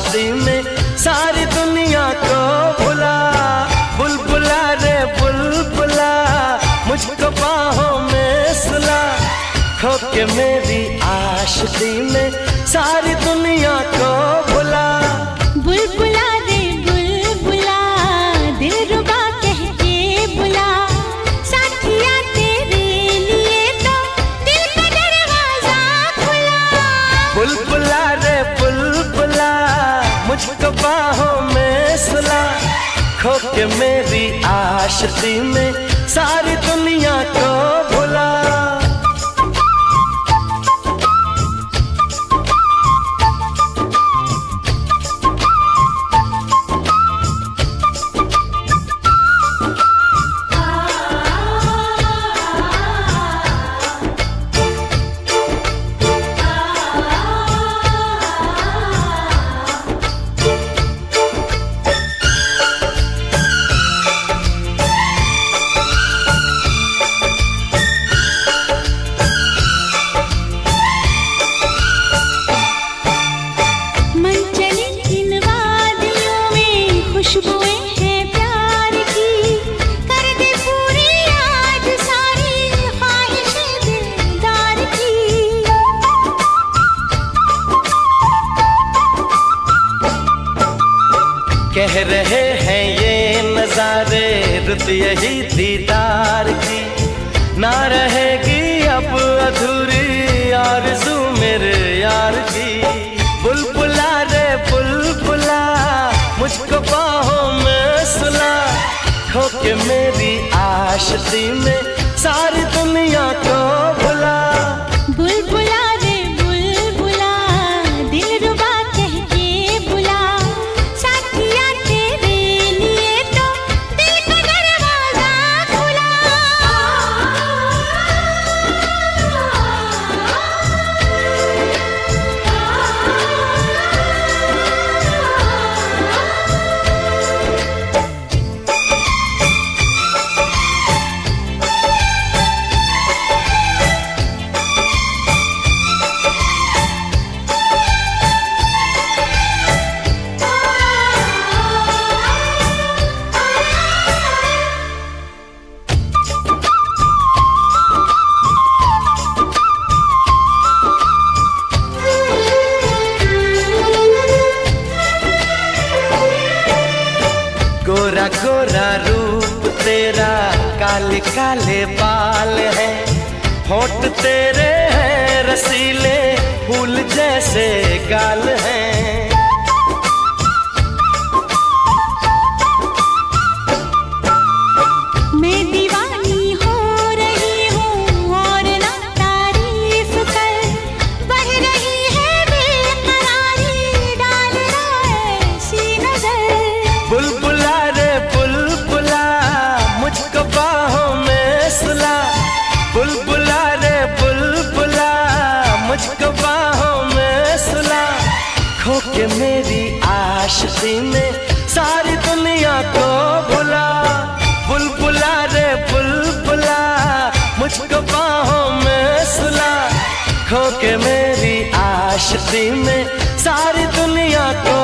आशिकी में सारी दुनिया को भुला। बुलबुला रे बुलबुला मुझको बाहों में सुला, खो के मेरी आशिकी में सारी दुनिया को भुला। बुलबुला रे बुलबुला दिलरुबा कह के बुला, साथिया तेरे लिए तो दिल का दरवाजा खुला। बुलबुला रे बुलबुला मुझको बाहों में सुला, खो के मेरी आशिकी में सारी दुनिया को भुला। खुशबुएं हैं प्यार की, कर दे पूरी आज सारी ख्वाहिशें दिलदार की। कह रहे हैं ये नजारे रुत यही दीदार की, ना रहेगी अब अधूरी आरज़ू मेरे यार की। बुलबुला रे बुलबुला मुझको बाहों में सुला, खो के मेरी आशिकी में सारी दुनिया को भुला। बुलबुला रे बुलबुला दिलरुबा कह के बुला, साथिया तेरे लिए तो दिल का दरवाजा खुला। गोरा गोरा रूप तेरा, काले काले बाल हैं, होठ तेरे हैं रसीले, फूल जैसे गाल हैं। मैं दीवानी हो रही हूँ और ना तारीफ कर, बढ़ रही है बेकरारी, डाल रहा है ऐसी नजर। बुलबुला रे बुलबुला मुझको बाहों में सुला, बुलबुला रे बुलबुला मुझको बाहों में सुला, खो के मेरी आशिकी में सारी दुनिया को भुला। बुलबुला रे बुलबुला मुझको बाहों में सुला, खो के मेरी आशिकी में सारी दुनिया को